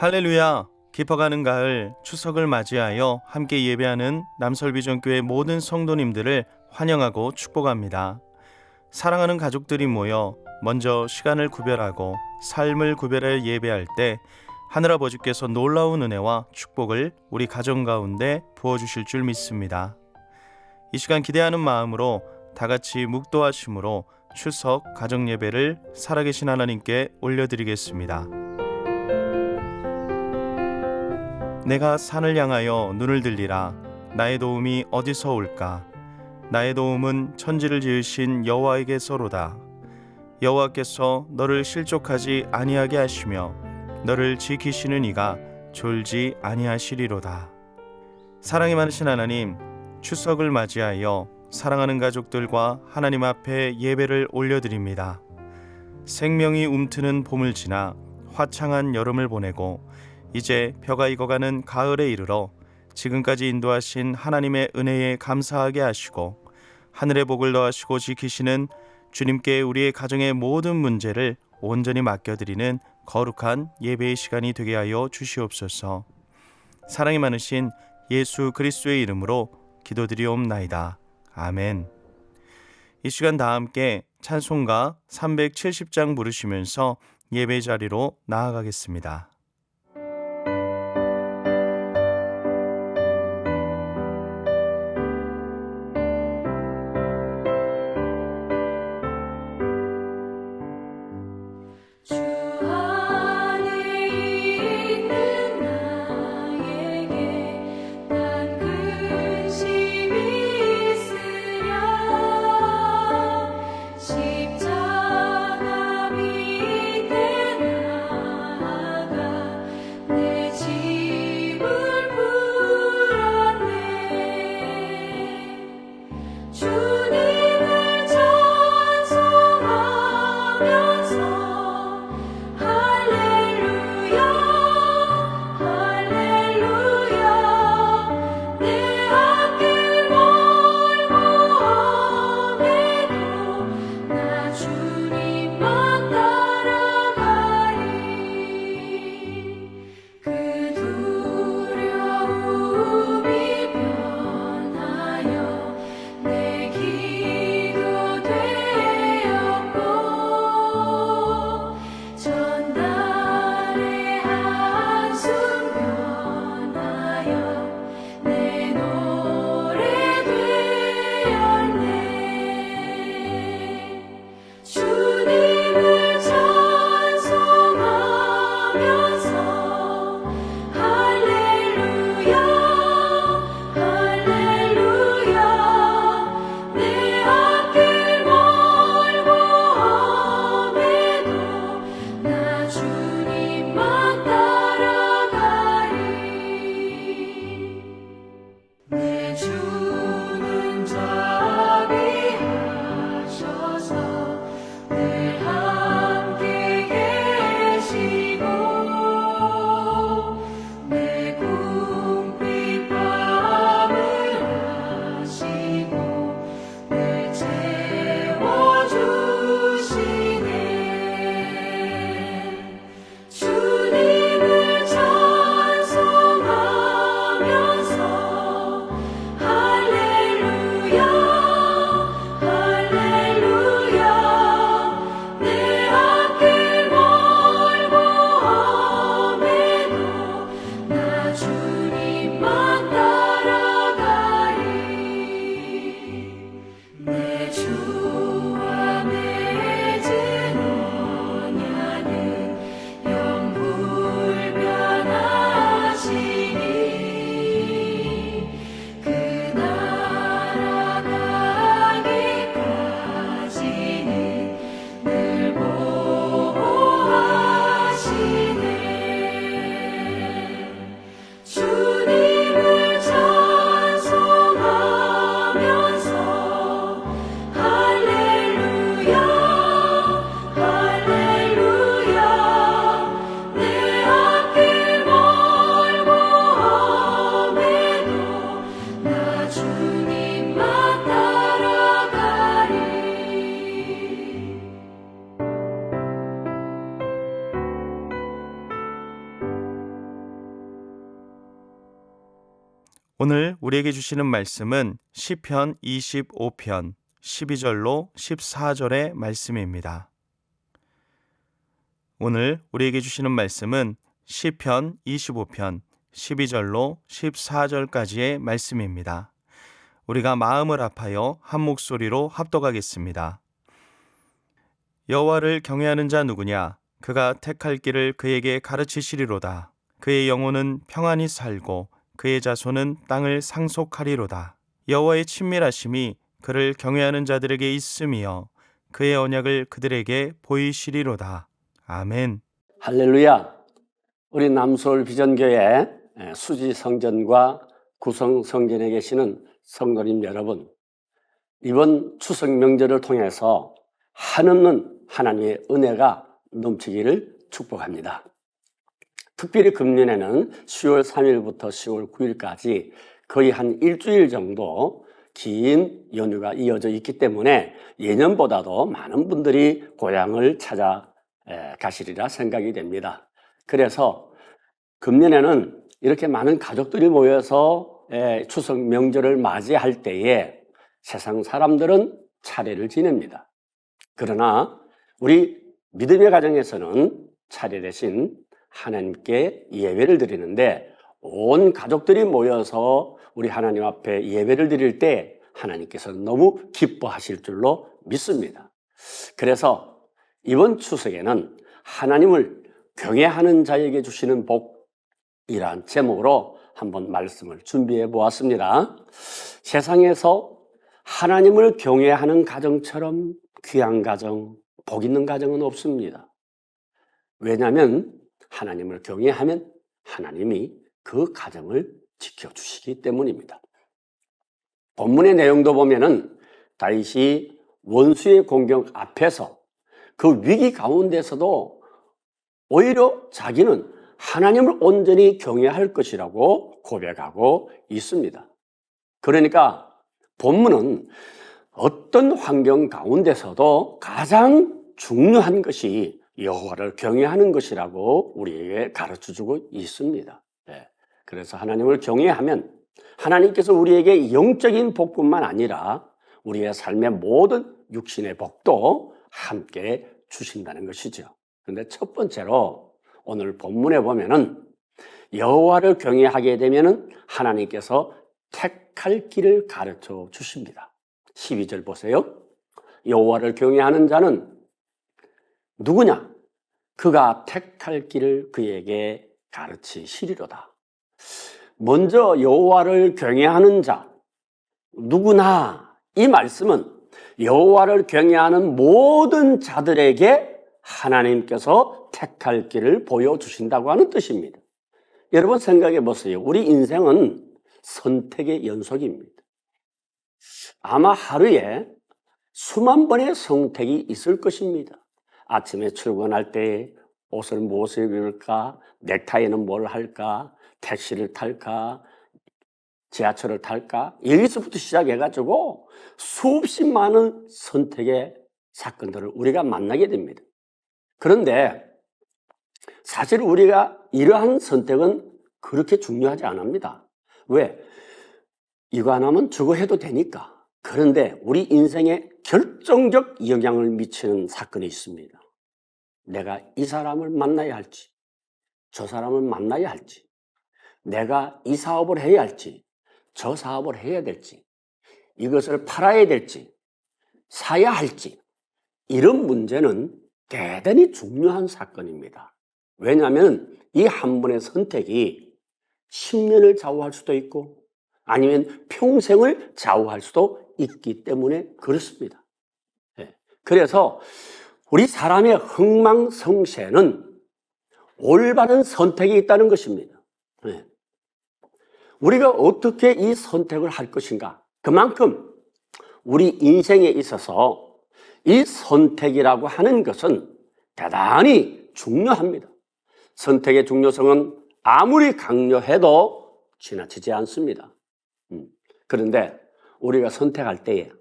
할렐루야! 깊어가는 가을 추석을 맞이하여 함께 예배하는 남설비전교회 모든 성도님들을 환영하고 축복합니다. 사랑하는 가족들이 모여 먼저 시간을 구별하고 삶을 구별해 예배할 때 하늘아버지께서 놀라운 은혜와 축복을 우리 가정 가운데 부어주실 줄 믿습니다. 이 시간 기대하는 마음으로 다같이 묵도하심으로 추석 가정예배를 살아계신 하나님께 올려드리겠습니다. 내가 산을 향하여 눈을 들리라. 나의 도움이 어디서 올까? 나의 도움은 천지를 지으신 여호와에게서로다. 여호와께서 너를 실족하지 아니하게 하시며 너를 지키시는 이가 졸지 아니하시리로다. 사랑이 많으신 하나님, 추석을 맞이하여 사랑하는 가족들과 하나님 앞에 예배를 올려드립니다. 생명이 움트는 봄을 지나 화창한 여름을 보내고 이제 벼가 익어가는 가을에 이르러 지금까지 인도하신 하나님의 은혜에 감사하게 하시고 하늘의 복을 더하시고 지키시는 주님께 우리의 가정의 모든 문제를 온전히 맡겨드리는 거룩한 예배의 시간이 되게 하여 주시옵소서. 사랑이 많으신 예수 그리스도의 이름으로 기도드리옵나이다. 아멘. 이 시간 다 함께 찬송가 370장 부르시면서 예배 자리로 나아가겠습니다. 십자가 밑에 나아가 오늘 우리에게 주시는 말씀은 시편 25편 12절로 14절의 말씀입니다. 오늘 우리에게 주시는 말씀은 시편 25편 12절로 14절까지의 말씀입니다. 우리가 마음을 합하여 한 목소리로 합독하겠습니다. 여호와를 경외하는 자 누구냐? 그가 택할 길을 그에게 가르치시리로다. 그의 영혼은 평안히 살고 그의 자손은 땅을 상속하리로다. 여호와의 친밀하심이 그를 경외하는 자들에게 있으며 그의 언약을 그들에게 보이시리로다. 아멘. 할렐루야. 우리 남서울 비전교회 수지 성전과 구성 성전에 계시는 성도님 여러분, 이번 추석 명절을 통해서 한없는 하나님의 은혜가 넘치기를 축복합니다. 특별히 금년에는 10월 3일부터 10월 9일까지 거의 한 일주일 정도 긴 연휴가 이어져 있기 때문에 예년보다도 많은 분들이 고향을 찾아 가시리라 생각이 됩니다. 그래서 금년에는 이렇게 많은 가족들이 모여서 추석 명절을 맞이할 때에 세상 사람들은 차례를 지냅니다. 그러나 우리 믿음의 가정에서는 차례 대신 하나님께 예배를 드리는데, 온 가족들이 모여서 우리 하나님 앞에 예배를 드릴 때 하나님께서는 너무 기뻐하실 줄로 믿습니다. 그래서 이번 추석에는 하나님을 경외하는 자에게 주시는 복이란 제목으로 한번 말씀을 준비해 보았습니다. 세상에서 하나님을 경외하는 가정처럼 귀한 가정, 복 있는 가정은 없습니다. 왜냐하면 하나님을 경외하면 하나님이 그 가정을 지켜주시기 때문입니다. 본문의 내용도 보면은 다윗이 원수의 공격 앞에서 그 위기 가운데서도 오히려 자기는 하나님을 온전히 경외할 것이라고 고백하고 있습니다. 그러니까 본문은 어떤 환경 가운데서도 가장 중요한 것이 여호와를 경외하는 것이라고 우리에게 가르쳐주고 있습니다. 그래서 하나님을 경외하면 하나님께서 우리에게 영적인 복뿐만 아니라 우리의 삶의 모든 육신의 복도 함께 주신다는 것이죠. 그런데 첫 번째로 오늘 본문에 보면은 여호와를 경외하게 되면은 하나님께서 택할 길을 가르쳐 주십니다. 12절 보세요. 여호와를 경외하는 자는 누구냐? 그가 택할 길을 그에게 가르치시리로다. 먼저 여호와를 경외하는 자 누구나, 이 말씀은 여호와를 경외하는 모든 자들에게 하나님께서 택할 길을 보여주신다고 하는 뜻입니다. 여러분 생각해 보세요. 우리 인생은 선택의 연속입니다. 아마 하루에 수만 번의 선택이 있을 것입니다. 아침에 출근할 때 옷을 무엇을 입을까? 넥타이는 뭘 할까? 택시를 탈까? 지하철을 탈까? 여기서부터 시작해가지고 수없이 많은 선택의 사건들을 우리가 만나게 됩니다. 그런데 사실 우리가 이러한 선택은 그렇게 중요하지 않습니다. 왜? 이거 안 하면 저거 해도 되니까. 그런데 우리 인생에 결정적 영향을 미치는 사건이 있습니다. 내가 이 사람을 만나야 할지, 저 사람을 만나야 할지, 내가 이 사업을 해야 할지, 저 사업을 해야 될지, 이것을 팔아야 될지, 사야 할지, 이런 문제는 대단히 중요한 사건입니다. 왜냐하면 이 한 번의 선택이 10년을 좌우할 수도 있고 아니면 평생을 좌우할 수도 있기 때문에 그렇습니다. 그래서 우리 사람의 흥망성쇠는 올바른 선택이 있다는 것입니다. 우리가 어떻게 이 선택을 할 것인가? 그만큼 우리 인생에 있어서 이 선택이라고 하는 것은 대단히 중요합니다. 선택의 중요성은 아무리 강요해도 지나치지 않습니다. 그런데 우리가 선택할 때에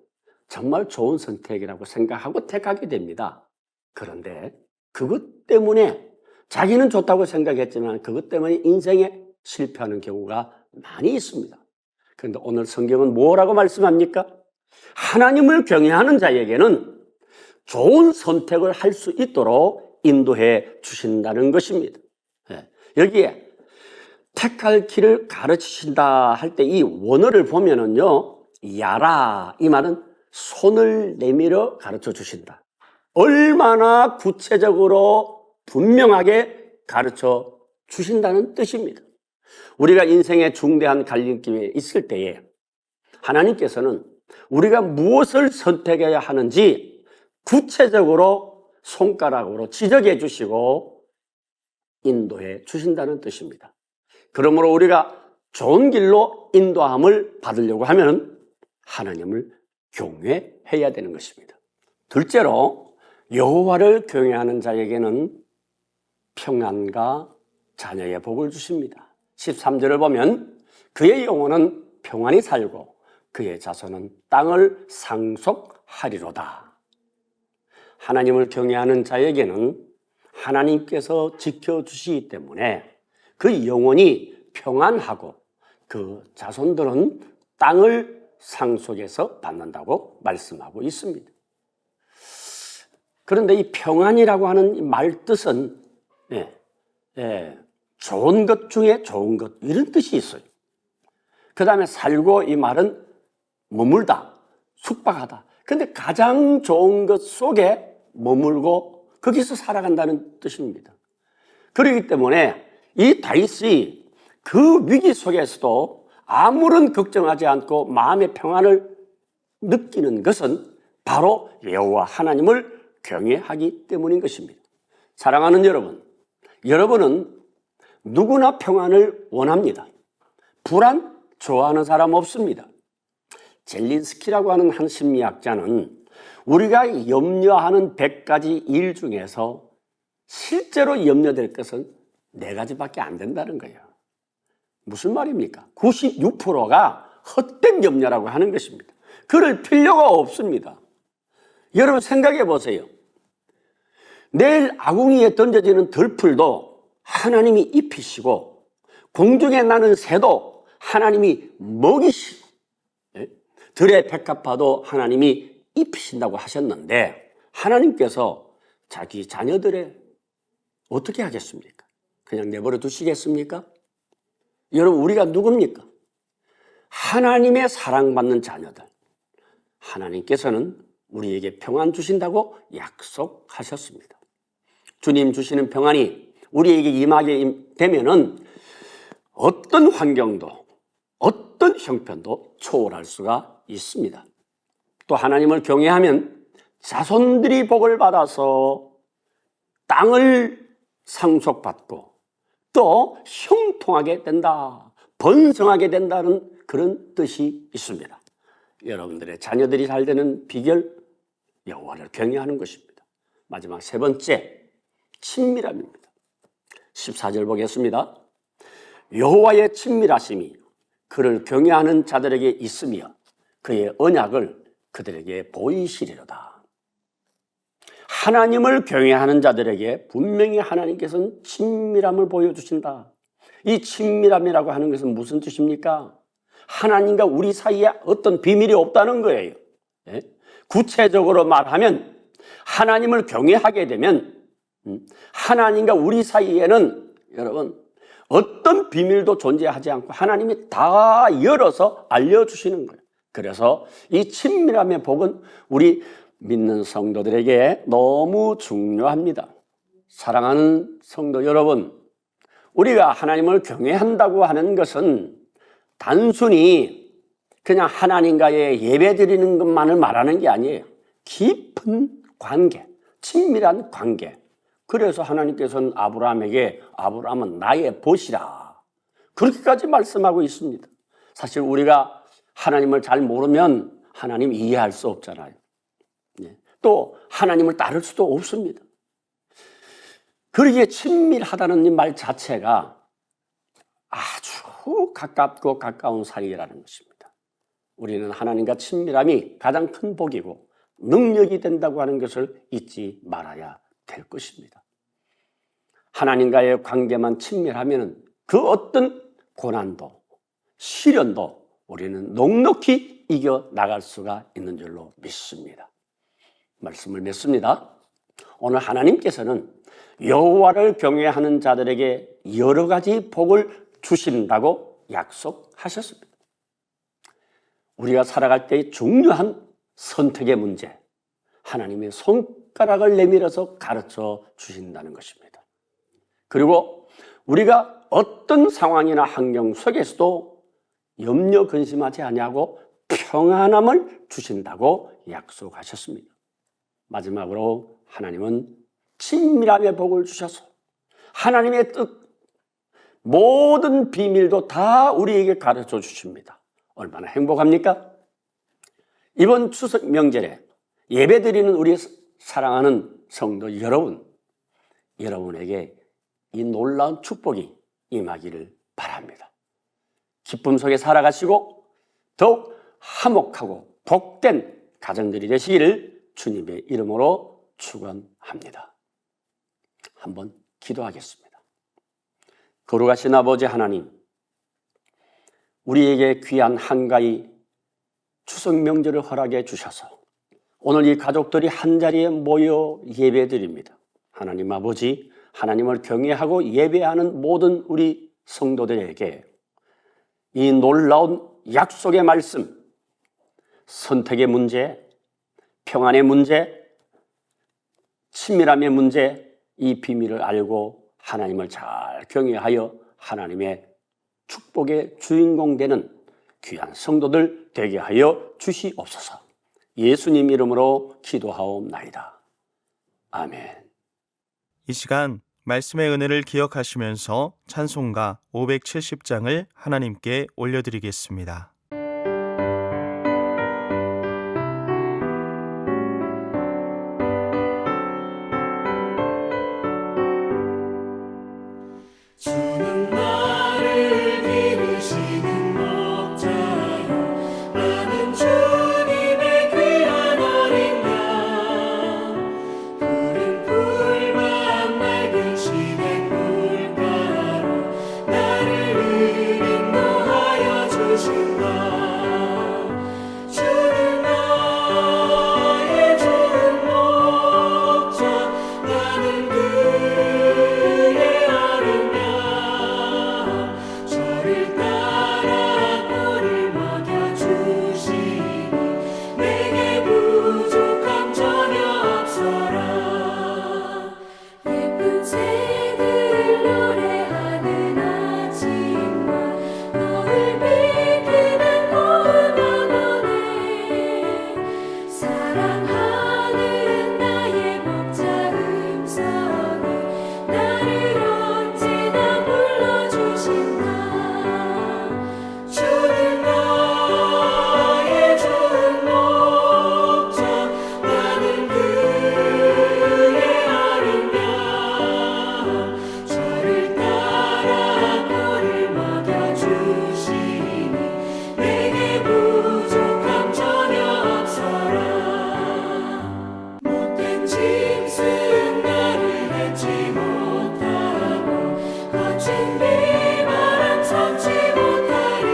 정말 좋은 선택이라고 생각하고 택하게 됩니다. 그런데 그것 때문에 자기는 좋다고 생각했지만 그것 때문에 인생에 실패하는 경우가 많이 있습니다. 그런데 오늘 성경은 뭐라고 말씀합니까? 하나님을 경외하는 자에게는 좋은 선택을 할 수 있도록 인도해 주신다는 것입니다. 여기에 택할 길을 가르치신다 할 때 이 원어를 보면은요, 야라, 이 말은 손을 내밀어 가르쳐 주신다. 얼마나 구체적으로 분명하게 가르쳐 주신다는 뜻입니다. 우리가 인생의 중대한 갈림길에 있을 때에 하나님께서는 우리가 무엇을 선택해야 하는지 구체적으로 손가락으로 지적해 주시고 인도해 주신다는 뜻입니다. 그러므로 우리가 좋은 길로 인도함을 받으려고 하면 하나님을 경외해야 되는 것입니다. 둘째로 여호와를 경외하는 자에게는 평안과 자녀의 복을 주십니다. 13절을 보면 그의 영혼은 평안히 살고 그의 자손은 땅을 상속하리로다. 하나님을 경외하는 자에게는 하나님께서 지켜주시기 때문에 그 영혼이 평안하고 그 자손들은 땅을 상속해서 받는다고 말씀하고 있습니다. 그런데 이 평안이라고 하는 말 뜻은 좋은 것 중에 좋은 것 이런 뜻이 있어요. 그 다음에 살고 이 말은 머물다, 숙박하다. 그런데 가장 좋은 것 속에 머물고 거기서 살아간다는 뜻입니다. 그렇기 때문에 이 다윗이 그 위기 속에서도 아무런 걱정하지 않고 마음의 평안을 느끼는 것은 바로 여호와 하나님을 경외하기 때문인 것입니다. 사랑하는 여러분, 여러분은 누구나 평안을 원합니다. 불안 좋아하는 사람 없습니다. 젤린스키라고 하는 한 심리학자는 우리가 염려하는 100가지 일 중에서 실제로 염려될 것은 4가지밖에 안 된다는 거예요. 무슨 말입니까? 96%가 헛된 염려라고 하는 것입니다. 그럴 필요가 없습니다. 여러분 생각해 보세요. 내일 아궁이에 던져지는 들풀도 하나님이 입히시고 공중에 나는 새도 하나님이 먹이시고 들의 백합화도 하나님이 입히신다고 하셨는데 하나님께서 자기 자녀들의 어떻게 하겠습니까? 그냥 내버려 두시겠습니까? 여러분 우리가 누굽니까? 하나님의 사랑받는 자녀들. 하나님께서는 우리에게 평안 주신다고 약속하셨습니다. 주님 주시는 평안이 우리에게 임하게 되면은 어떤 환경도 어떤 형편도 초월할 수가 있습니다. 또 하나님을 경외하면 자손들이 복을 받아서 땅을 상속받고 또 형통하게 된다, 번성하게 된다는 그런 뜻이 있습니다. 여러분들의 자녀들이 잘 되는 비결, 여호와를 경외하는 것입니다. 마지막 3번째, 친밀함입니다. 14절 보겠습니다. 여호와의 친밀하심이 그를 경외하는 자들에게 있으며 그의 언약을 그들에게 보이시리로다. 하나님을 경외하는 자들에게 분명히 하나님께서는 친밀함을 보여주신다. 이 친밀함이라고 하는 것은 무슨 뜻입니까? 하나님과 우리 사이에 어떤 비밀이 없다는 거예요. 구체적으로 말하면 하나님을 경외하게 되면 하나님과 우리 사이에는 여러분 어떤 비밀도 존재하지 않고 하나님이 다 열어서 알려주시는 거예요. 그래서 이 친밀함의 복은 우리 믿는 성도들에게 너무 중요합니다. 사랑하는 성도 여러분, 우리가 하나님을 경외한다고 하는 것은 단순히 그냥 하나님과의 예배 드리는 것만을 말하는 게 아니에요. 깊은 관계, 친밀한 관계. 그래서 하나님께서는 아브라함에게 아브라함은 나의 벗이라 그렇게까지 말씀하고 있습니다. 사실 우리가 하나님을 잘 모르면 하나님 이해할 수 없잖아요. 또 하나님을 따를 수도 없습니다. 그러기에 친밀하다는 이 말 자체가 아주 가깝고 가까운 사이라는 것입니다. 우리는 하나님과 친밀함이 가장 큰 복이고 능력이 된다고 하는 것을 잊지 말아야 될 것입니다. 하나님과의 관계만 친밀하면 그 어떤 고난도 시련도 우리는 넉넉히 이겨 나갈 수가 있는 줄로 믿습니다. 말씀을 맺습니다. 오늘 하나님께서는 여호와를 경외하는 자들에게 여러 가지 복을 주신다고 약속하셨습니다. 우리가 살아갈 때의 중요한 선택의 문제, 하나님의 손가락을 내밀어서 가르쳐 주신다는 것입니다. 그리고 우리가 어떤 상황이나 환경 속에서도 염려 근심하지 아니하고 평안함을 주신다고 약속하셨습니다. 마지막으로 하나님은 친밀함의 복을 주셔서 하나님의 뜻, 모든 비밀도 다 우리에게 가르쳐 주십니다. 얼마나 행복합니까? 이번 추석 명절에 예배드리는 우리 사랑하는 성도 여러분에게 이 놀라운 축복이 임하기를 바랍니다. 기쁨 속에 살아가시고 더욱 화목하고 복된 가정들이 되시기를 주님의 이름으로 축원합니다. 한번 기도하겠습니다. 거룩하신 아버지 하나님, 우리에게 귀한 한가위 추석 명절을 허락해 주셔서 오늘 이 가족들이 한자리에 모여 예배드립니다. 하나님 아버지, 하나님을 경외하고 예배하는 모든 우리 성도들에게 이 놀라운 약속의 말씀, 선택의 문제, 평안의 문제, 친밀함의 문제, 이 비밀을 알고 하나님을 잘 경외하여 하나님의 축복의 주인공 되는 귀한 성도들 되게 하여 주시옵소서. 예수님 이름으로 기도하옵나이다. 아멘. 이 시간 말씀의 은혜를 기억하시면서 찬송가 570장을 하나님께 올려드리겠습니다. 주는 나를 기르시는 목자요, 나는 주님의 귀한 어린 양. 푸른 풀만 맑은 시냇 물가로 나를 인도하여 주신다. 주는 나의 좋은 목자, 나는 그의 어린 양. 저를 따라 꼴을 먹여주시니 내게 부족함 전혀 없어라. 예쁜 새들 노래하는 아침과 너를 비키는 고운 언어네, 사랑하는 나의 목자 음성이 나를 언제나 불러주신다. 주는 나의 좋은 목자, 나는 그의 어린 양. 저를 따라 꼴을 먹여주시니 내게 부족함 전혀 없어라. 못된 짐승 나를 맺지 못하고 거친 비바람 섞지 못하리.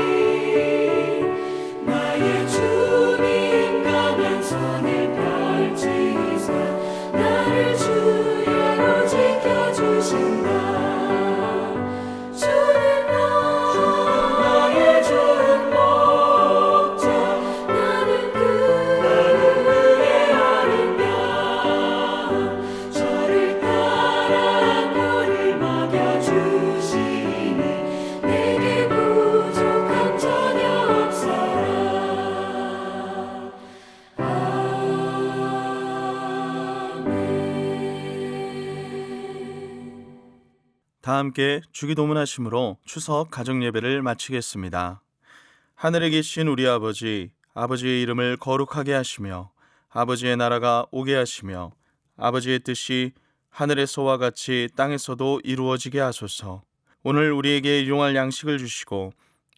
나의 주님 강한 손을 펼치사 나를 주야로 지켜주신다. 주는 나의 좋은 목자, 나는 그의 어린 양. 저를 따라 꼴을 먹여주시니 내게 부족함 전혀 없어라. 아멘. 다 함께 주기도문하심으로 추석 가정예배를 마치겠습니다. 하늘에 계신 우리 아버지, 아버지의 이름을 거룩하게 하시며 아버지의 나라가 오게 하시며 아버지의 뜻이 하늘에서와 같이 땅에서도 이루어지게 하소서. 오늘 우리에게 일용할 양식을 주시고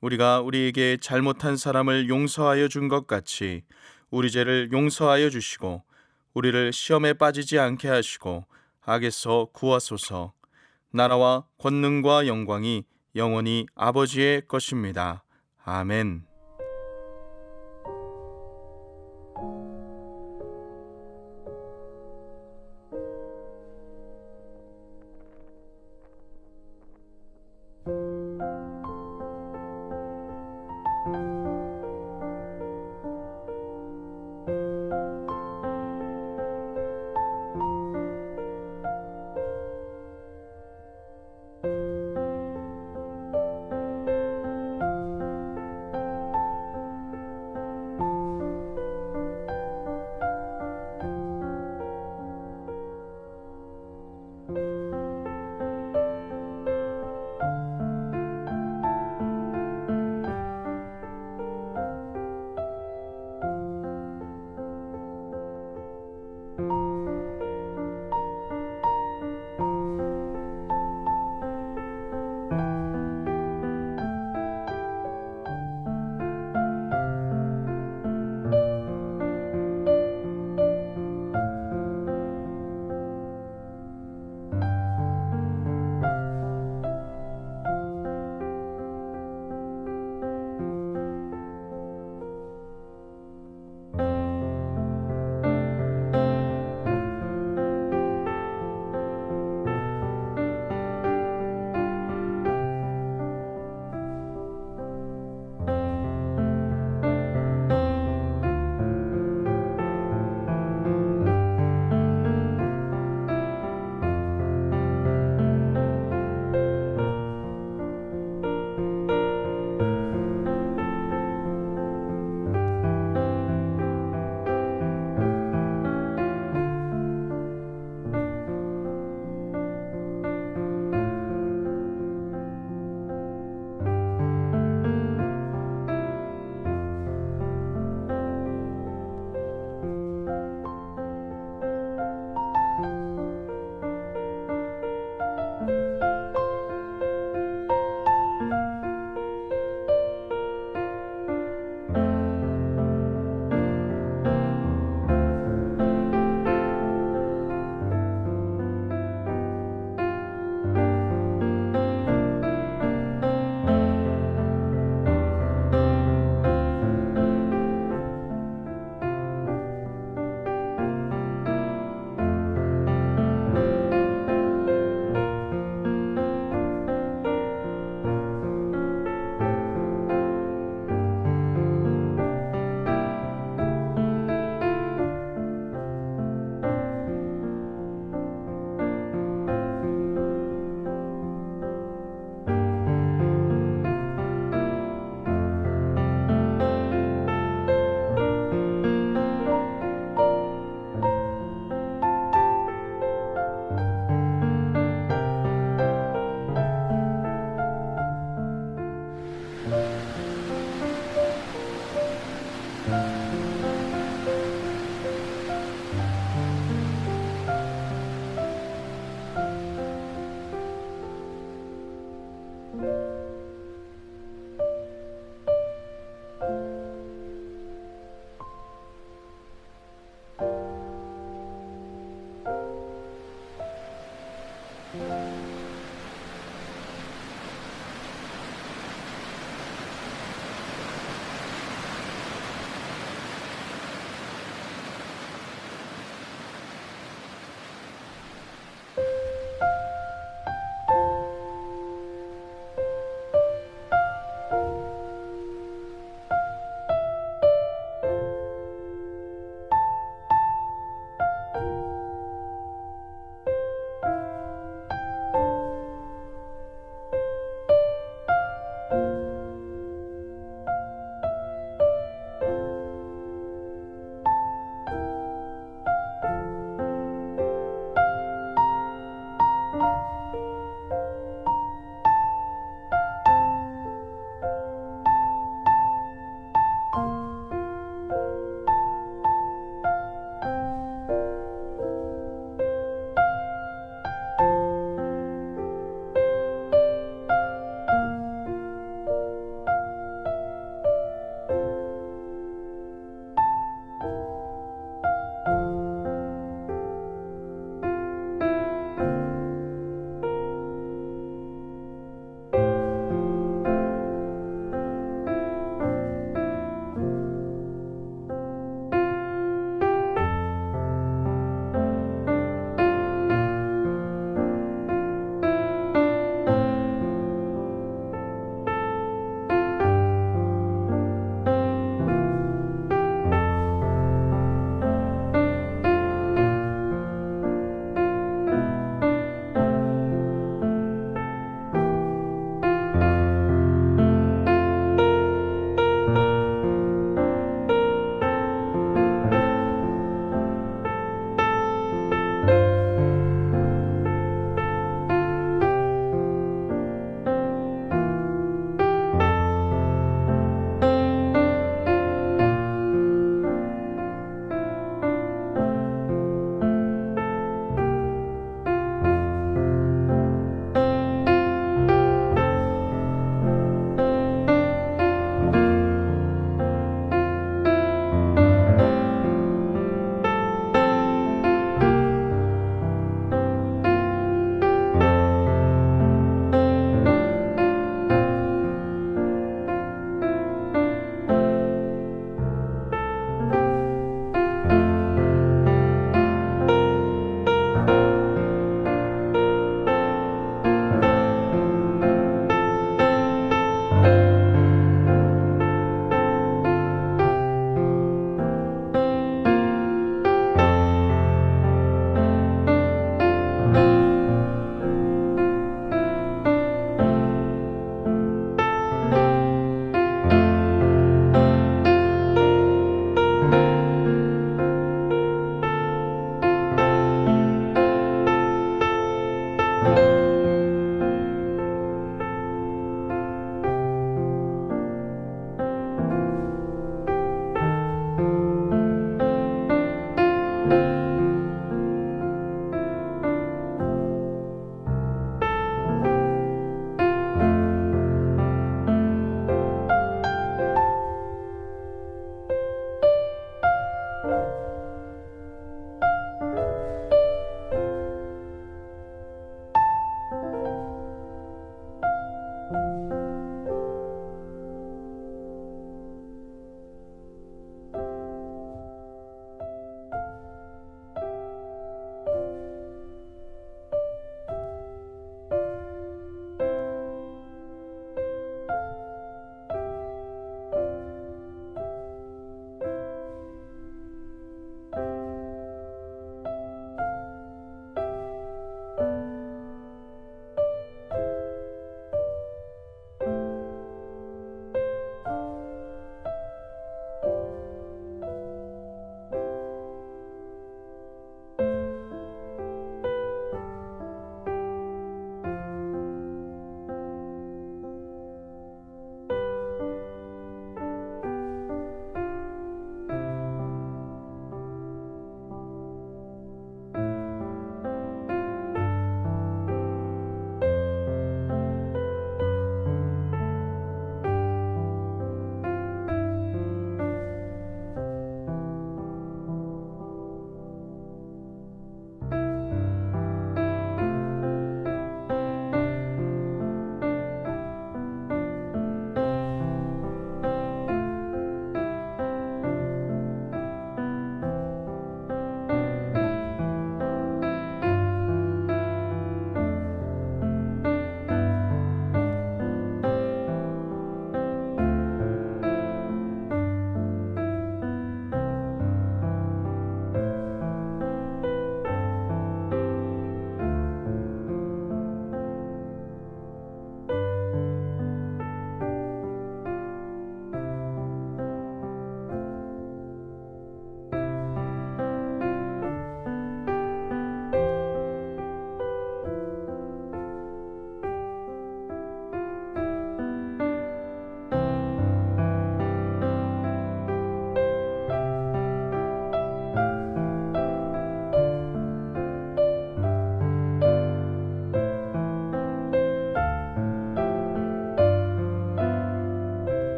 우리가 우리에게 잘못한 사람을 용서하여 준 것 같이 우리 죄를 용서하여 주시고 우리를 시험에 빠지지 않게 하시고 악에서 구하소서. 나라와 권능과 영광이 영원히 아버지의 것입니다. 아멘.